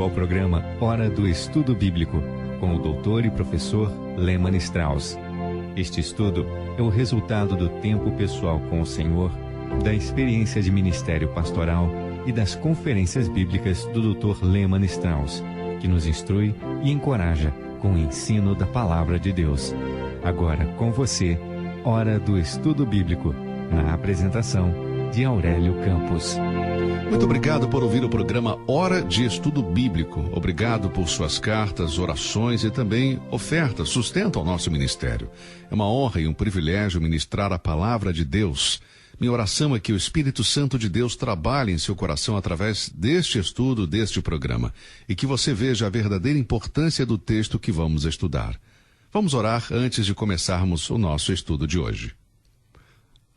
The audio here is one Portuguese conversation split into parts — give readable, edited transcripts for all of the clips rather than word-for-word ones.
ao programa Hora do Estudo Bíblico, com o doutor e professor Lehmann Strauss. Este estudo é o resultado do tempo pessoal com o Senhor, da experiência de ministério pastoral e das conferências bíblicas do Dr. Lehmann Strauss, que nos instrui e encoraja com o ensino da Palavra de Deus. Agora com você, Hora do Estudo Bíblico, na apresentação de Aurélio Campos. Muito obrigado por ouvir o programa Hora de Estudo Bíblico. Obrigado por suas cartas, orações e também ofertas, sustento ao nosso ministério. É uma honra e um privilégio ministrar a palavra de Deus. Minha oração é que o Espírito Santo de Deus trabalhe em seu coração através deste estudo, deste programa, e que você veja a verdadeira importância do texto que vamos estudar. Vamos orar antes de começarmos o nosso estudo de hoje.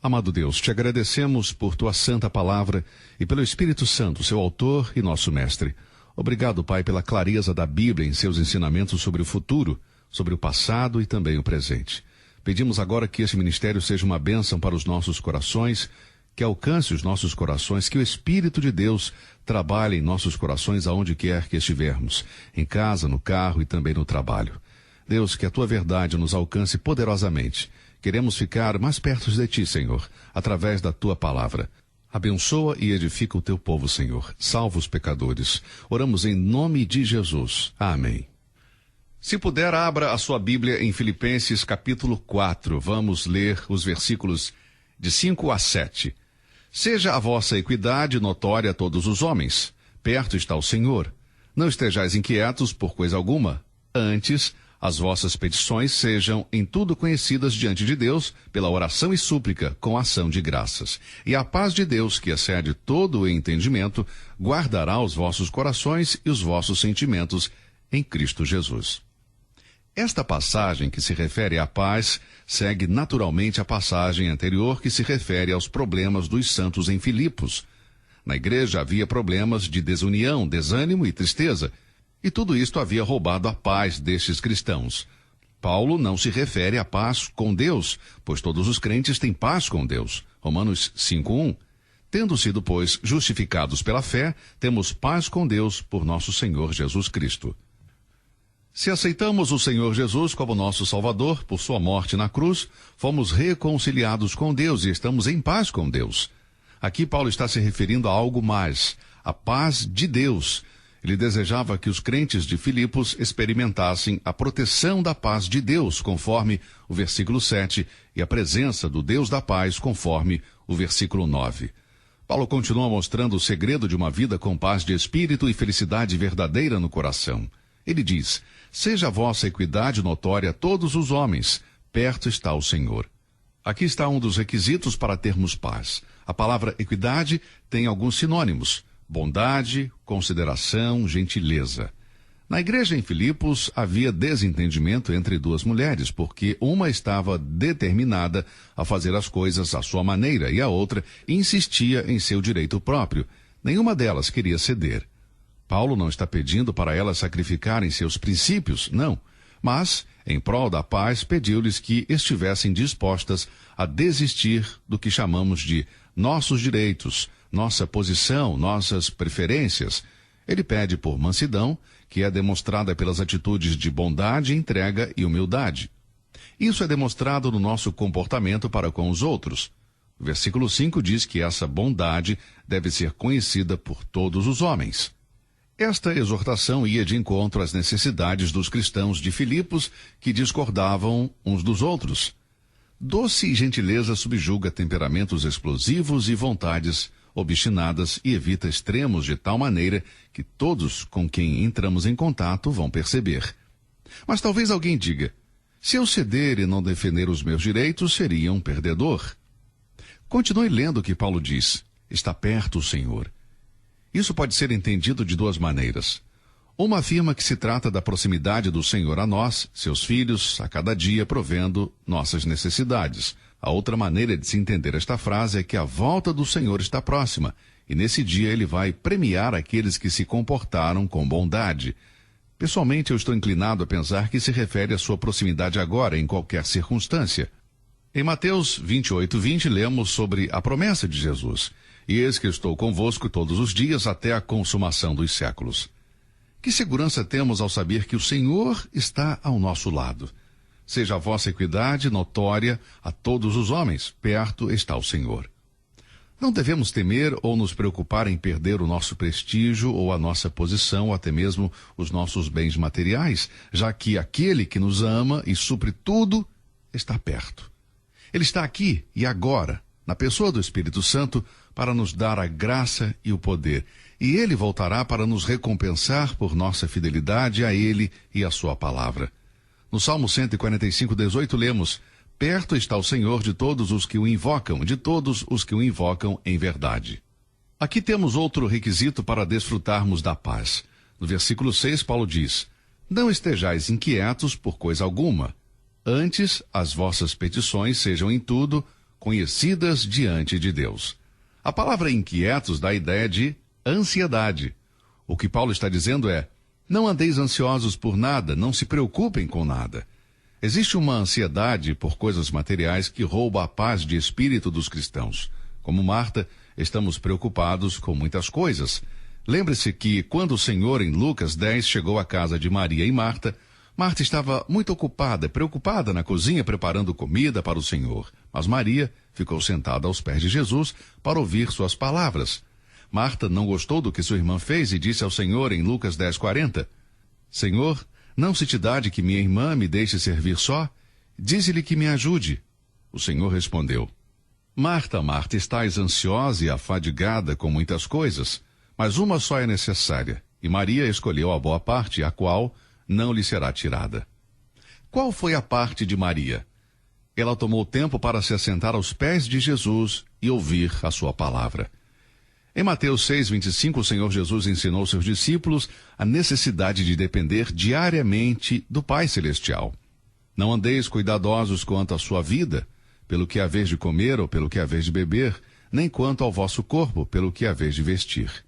Amado Deus, te agradecemos por tua santa palavra e pelo Espírito Santo, seu autor e nosso mestre. Obrigado, Pai, pela clareza da Bíblia em seus ensinamentos sobre o futuro, sobre o passado e também o presente. Pedimos agora que esse ministério seja uma bênção para os nossos corações, que alcance os nossos corações, que o Espírito de Deus trabalhe em nossos corações aonde quer que estivermos, em casa, no carro e também no trabalho. Deus, que a tua verdade nos alcance poderosamente. Queremos ficar mais perto de ti, Senhor, através da tua palavra. Abençoa e edifica o teu povo, Senhor. Salva os pecadores. Oramos em nome de Jesus. Amém. Se puder, abra a sua Bíblia em Filipenses capítulo 4. Vamos ler os versículos de 5 a 7. Seja a vossa equidade notória a todos os homens. Perto está o Senhor. Não estejais inquietos por coisa alguma. Antes, as vossas petições sejam em tudo conhecidas diante de Deus pela oração e súplica com ação de graças. E a paz de Deus, que excede todo o entendimento, guardará os vossos corações e os vossos sentimentos em Cristo Jesus. Esta passagem que se refere à paz segue naturalmente a passagem anterior que se refere aos problemas dos santos em Filipos. Na igreja havia problemas de desunião, desânimo e tristeza, e tudo isto havia roubado a paz destes cristãos. Paulo não se refere à paz com Deus, pois todos os crentes têm paz com Deus. Romanos 5:1. Tendo sido, pois, justificados pela fé, temos paz com Deus por nosso Senhor Jesus Cristo. Se aceitamos o Senhor Jesus como nosso Salvador, por sua morte na cruz, fomos reconciliados com Deus e estamos em paz com Deus. Aqui Paulo está se referindo a algo mais, a paz de Deus. Ele desejava que os crentes de Filipos experimentassem a proteção da paz de Deus, conforme o versículo 7, e a presença do Deus da paz, conforme o versículo 9. Paulo continua mostrando o segredo de uma vida com paz de espírito e felicidade verdadeira no coração. Ele diz: seja a vossa equidade notória a todos os homens, perto está o Senhor. Aqui está um dos requisitos para termos paz. A palavra equidade tem alguns sinônimos: bondade, consideração, gentileza. Na igreja em Filipos havia desentendimento entre duas mulheres, porque uma estava determinada a fazer as coisas à sua maneira e a outra insistia em seu direito próprio. Nenhuma delas queria ceder. Paulo não está pedindo para elas sacrificarem seus princípios, não. Mas, em prol da paz, pediu-lhes que estivessem dispostas a desistir do que chamamos de nossos direitos, nossa posição, nossas preferências. Ele pede por mansidão, que é demonstrada pelas atitudes de bondade, entrega e humildade. Isso é demonstrado no nosso comportamento para com os outros. O versículo 5 diz que essa bondade deve ser conhecida por todos os homens. Esta exortação ia de encontro às necessidades dos cristãos de Filipos, que discordavam uns dos outros. Doce gentileza subjuga temperamentos explosivos e vontades obstinadas e evita extremos de tal maneira que todos com quem entramos em contato vão perceber. Mas talvez alguém diga: se eu ceder e não defender os meus direitos, seria um perdedor. Continue lendo o que Paulo diz: está perto o Senhor. Isso pode ser entendido de duas maneiras. Uma afirma que se trata da proximidade do Senhor a nós, seus filhos, a cada dia provendo nossas necessidades. A outra maneira de se entender esta frase é que a volta do Senhor está próxima, e nesse dia ele vai premiar aqueles que se comportaram com bondade. Pessoalmente, eu estou inclinado a pensar que se refere à sua proximidade agora, em qualquer circunstância. Em Mateus 28:20, lemos sobre a promessa de Jesus: e eis que estou convosco todos os dias até a consumação dos séculos. Que segurança temos ao saber que o Senhor está ao nosso lado? Seja a vossa equidade notória a todos os homens, perto está o Senhor. Não devemos temer ou nos preocupar em perder o nosso prestígio ou a nossa posição ou até mesmo os nossos bens materiais, já que aquele que nos ama e supre tudo está perto. Ele está aqui e agora, na pessoa do Espírito Santo, para nos dar a graça e o poder. E ele voltará para nos recompensar por nossa fidelidade a ele e a sua palavra. No Salmo 145:18 lemos: perto está o Senhor de todos os que o invocam, de todos os que o invocam em verdade. Aqui temos outro requisito para desfrutarmos da paz. No versículo 6, Paulo diz: não estejais inquietos por coisa alguma. Antes, as vossas petições sejam em tudo conhecidas diante de Deus. A palavra inquietos dá a ideia de ansiedade. O que Paulo está dizendo é: não andeis ansiosos por nada, não se preocupem com nada. Existe uma ansiedade por coisas materiais que rouba a paz de espírito dos cristãos. Como Marta, estamos preocupados com muitas coisas. Lembre-se que quando o Senhor, em Lucas 10, chegou à casa de Maria e Marta, Marta estava muito ocupada, preocupada na cozinha preparando comida para o Senhor. Mas Maria ficou sentada aos pés de Jesus para ouvir suas palavras. Marta não gostou do que sua irmã fez e disse ao Senhor em Lucas 10:40, Senhor, não se te dá de que minha irmã me deixe servir só? Dize-lhe que me ajude. O Senhor respondeu, Marta, Marta, estás ansiosa e afadigada com muitas coisas, mas uma só é necessária, e Maria escolheu a boa parte, a qual não lhe será tirada. Qual foi a parte de Maria? Ela tomou tempo para se assentar aos pés de Jesus e ouvir a sua palavra. Em Mateus 6:25, o Senhor Jesus ensinou seus discípulos a necessidade de depender diariamente do Pai Celestial. Não andeis cuidadosos quanto à sua vida, pelo que haveis de comer ou pelo que haveis de beber, nem quanto ao vosso corpo, pelo que haveis de vestir.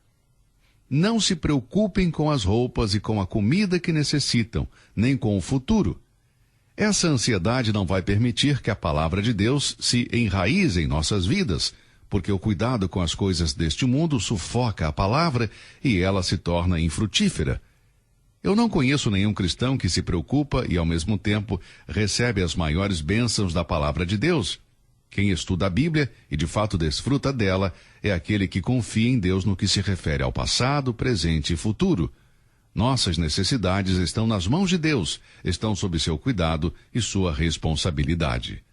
Não se preocupem com as roupas e com a comida que necessitam, nem com o futuro. Essa ansiedade não vai permitir que a palavra de Deus se enraize em nossas vidas, porque o cuidado com as coisas deste mundo sufoca a palavra e ela se torna infrutífera. Eu não conheço nenhum cristão que se preocupa e, ao mesmo tempo, recebe as maiores bênçãos da palavra de Deus. Quem estuda a Bíblia e, de fato, desfruta dela é aquele que confia em Deus no que se refere ao passado, presente e futuro. Nossas necessidades estão nas mãos de Deus, estão sob seu cuidado e sua responsabilidade.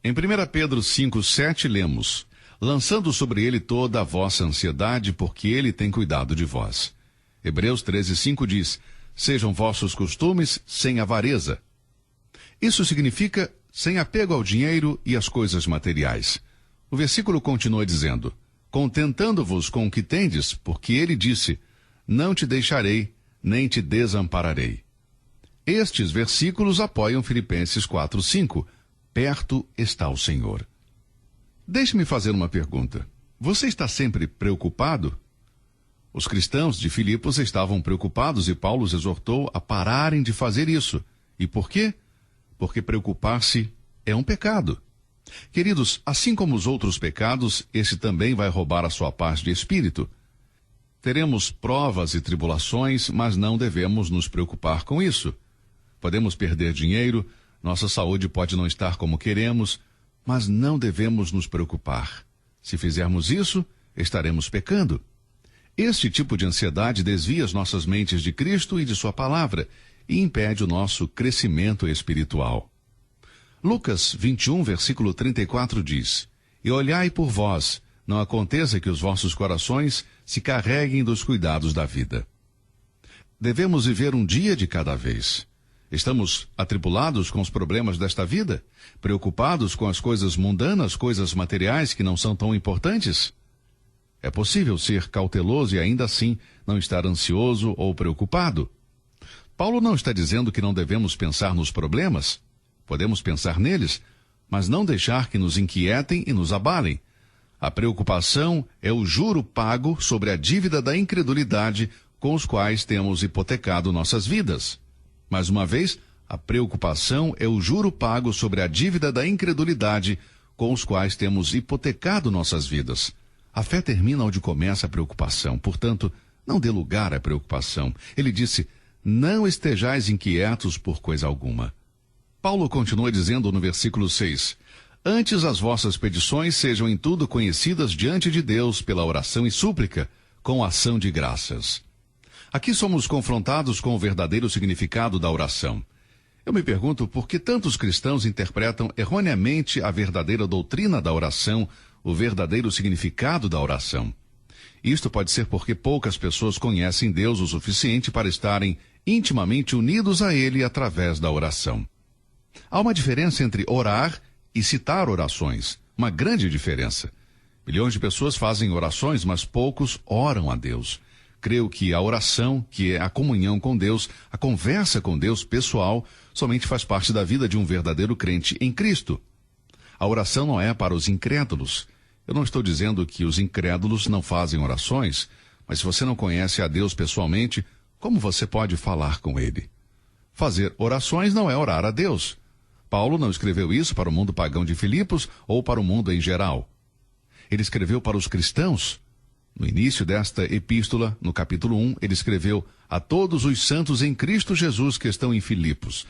Em 1 Pedro 5:7 lemos, lançando sobre ele toda a vossa ansiedade, porque ele tem cuidado de vós. Hebreus 13:5 diz, sejam vossos costumes sem avareza. Isso significa sem apego ao dinheiro e às coisas materiais. O versículo continua dizendo, contentando-vos com o que tendes, porque ele disse, não te deixarei, nem te desampararei. Estes versículos apoiam Filipenses 4:5, perto está o Senhor. Deixe-me fazer uma pergunta. Você está sempre preocupado? Os cristãos de Filipos estavam preocupados e Paulo os exortou a pararem de fazer isso. E por quê? Porque preocupar-se é um pecado. Queridos, assim como os outros pecados, esse também vai roubar a sua paz de espírito. Teremos provas e tribulações, mas não devemos nos preocupar com isso. Podemos perder dinheiro, nossa saúde pode não estar como queremos, mas não devemos nos preocupar. Se fizermos isso, estaremos pecando. Este tipo de ansiedade desvia as nossas mentes de Cristo e de sua palavra e impede o nosso crescimento espiritual. Lucas 21, versículo 34 diz, e olhai por vós, não aconteça que os vossos corações se carreguem dos cuidados da vida. Devemos viver um dia de cada vez. Estamos atribulados com os problemas desta vida? Preocupados com as coisas mundanas, coisas materiais que não são tão importantes? É possível ser cauteloso e ainda assim não estar ansioso ou preocupado. Paulo não está dizendo que não devemos pensar nos problemas. Podemos pensar neles, mas não deixar que nos inquietem e nos abalem. A preocupação é o juro pago sobre a dívida da incredulidade com os quais temos hipotecado nossas vidas. Mais uma vez, a preocupação é o juro pago sobre a dívida da incredulidade com os quais temos hipotecado nossas vidas. A fé termina onde começa a preocupação, portanto, não dê lugar à preocupação. Ele disse, Não estejais inquietos por coisa alguma. Paulo continua dizendo no versículo 6, antes as vossas petições sejam em tudo conhecidas diante de Deus pela oração e súplica, com ação de graças. Aqui somos confrontados com o verdadeiro significado da oração. Eu me pergunto por que tantos cristãos interpretam erroneamente a verdadeira doutrina da oração, o verdadeiro significado da oração. Isto pode ser porque poucas pessoas conhecem Deus o suficiente para estarem intimamente unidos a Ele através da oração. Há uma diferença entre orar e citar orações, uma grande diferença. Milhões de pessoas fazem orações, mas poucos oram a Deus. Creio que a oração, que é a comunhão com Deus, a conversa com Deus pessoal, somente faz parte da vida de um verdadeiro crente em Cristo. A oração não é para os incrédulos. Eu não estou dizendo que os incrédulos não fazem orações, mas se você não conhece a Deus pessoalmente, como você pode falar com Ele? Fazer orações não é orar a Deus. Paulo não escreveu isso para o mundo pagão de Filipos ou para o mundo em geral. Ele escreveu para os cristãos. No início desta epístola, no capítulo 1, ele escreveu a todos os santos em Cristo Jesus que estão em Filipos.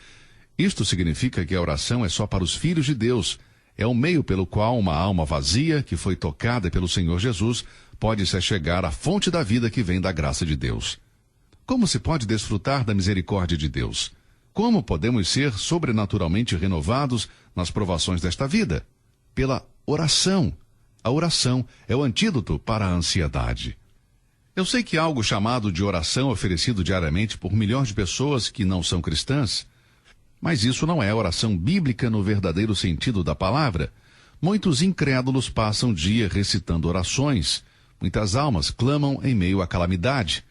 Isto significa que a oração é só para os filhos de Deus. É o meio pelo qual uma alma vazia, que foi tocada pelo Senhor Jesus, pode se achegar à fonte da vida que vem da graça de Deus. Como se pode desfrutar da misericórdia de Deus? Como podemos ser sobrenaturalmente renovados nas provações desta vida? Pela oração. A oração é o antídoto para a ansiedade. Eu sei que há algo chamado de oração oferecido diariamente por milhões de pessoas que não são cristãs, mas isso não é oração bíblica no verdadeiro sentido da palavra. Muitos incrédulos passam o dia recitando orações. Muitas almas clamam em meio à calamidade.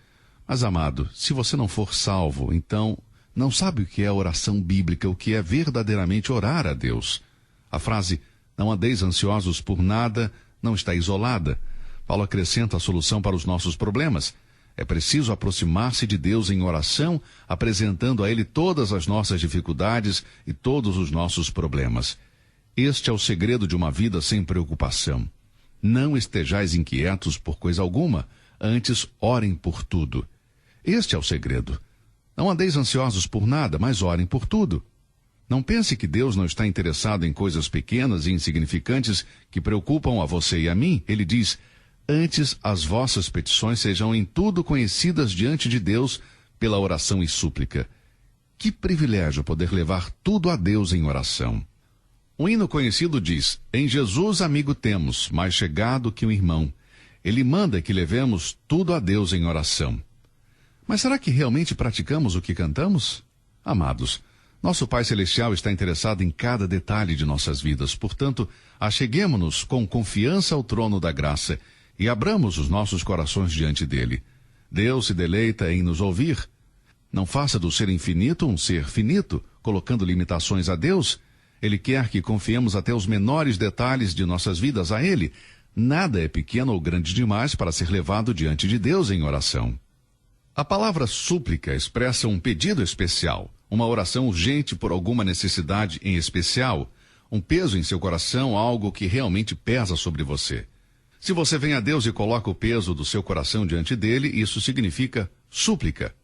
Mas, amado, se você não for salvo, então não sabe o que é oração bíblica, o que é verdadeiramente orar a Deus. A frase, não andeis ansiosos por nada, não está isolada. Paulo acrescenta a solução para os nossos problemas. É preciso aproximar-se de Deus em oração, apresentando a Ele todas as nossas dificuldades e todos os nossos problemas. Este é o segredo de uma vida sem preocupação. Não estejais inquietos por coisa alguma, antes orem por tudo. Este é o segredo. Não andeis ansiosos por nada, mas orem por tudo. Não pense que Deus não está interessado em coisas pequenas e insignificantes que preocupam a você e a mim. Ele diz, antes as vossas petições sejam em tudo conhecidas diante de Deus pela oração e súplica. Que privilégio poder levar tudo a Deus em oração. Um hino conhecido diz, em Jesus amigo temos, mais chegado que um irmão. Ele manda que levemos tudo a Deus em oração. Mas será que realmente praticamos o que cantamos? Amados, nosso Pai Celestial está interessado em cada detalhe de nossas vidas. Portanto, acheguemo-nos com confiança ao trono da graça e abramos os nossos corações diante dele. Deus se deleita em nos ouvir. Não faça do ser infinito um ser finito, colocando limitações a Deus. Ele quer que confiemos até os menores detalhes de nossas vidas a Ele. Nada é pequeno ou grande demais para ser levado diante de Deus em oração. A palavra súplica expressa um pedido especial, uma oração urgente por alguma necessidade em especial, um peso em seu coração, algo que realmente pesa sobre você. Se você vem a Deus e coloca o peso do seu coração diante dele, isso significa súplica.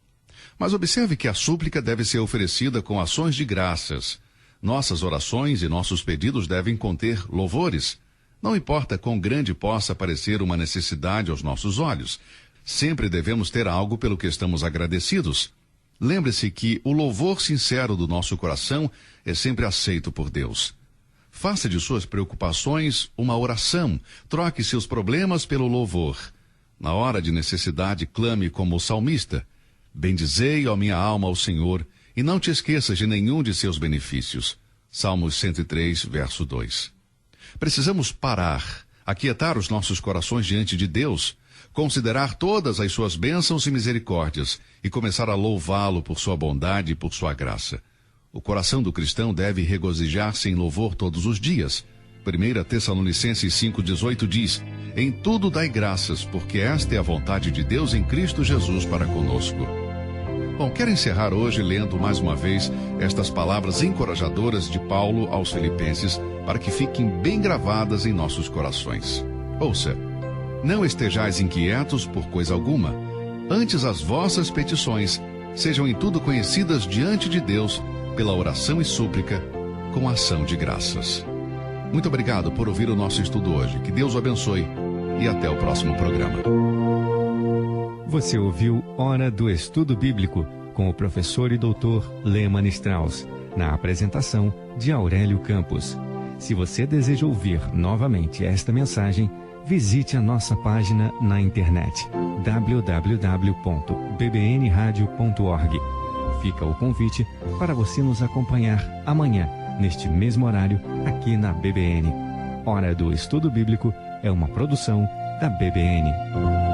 Mas observe que a súplica deve ser oferecida com ações de graças. Nossas orações e nossos pedidos devem conter louvores. Não importa quão grande possa parecer uma necessidade aos nossos olhos, sempre devemos ter algo pelo que estamos agradecidos. Lembre-se que o louvor sincero do nosso coração é sempre aceito por Deus. Faça de suas preocupações uma oração. Troque seus problemas pelo louvor. Na hora de necessidade, clame como o salmista. Bendizei, ó minha alma, ao Senhor, e não te esqueças de nenhum de seus benefícios. Salmos 103, verso 2. Precisamos parar, aquietar os nossos corações diante de Deus, considerar todas as suas bênçãos e misericórdias e começar a louvá-lo por sua bondade e por sua graça. O coração do cristão deve regozijar-se em louvor todos os dias. 1 Tessalonicenses 5,18 diz, em tudo dai graças, porque esta é a vontade de Deus em Cristo Jesus para conosco. Bom, quero encerrar hoje lendo mais uma vez estas palavras encorajadoras de Paulo aos Filipenses, para que fiquem bem gravadas em nossos corações. Ouça, não estejais inquietos por coisa alguma, antes as vossas petições sejam em tudo conhecidas diante de Deus pela oração e súplica com ação de graças. Muito obrigado por ouvir o nosso estudo hoje. Que Deus o abençoe e até o próximo programa. Você ouviu Hora do Estudo Bíblico com o professor e doutor Lehmann Strauss, na apresentação de Aurélio Campos. Se você deseja ouvir novamente esta mensagem, visite a nossa página na internet www.bbnradio.org. Fica o convite para você nos acompanhar amanhã, neste mesmo horário, aqui na BBN. Hora do Estudo Bíblico é uma produção da BBN.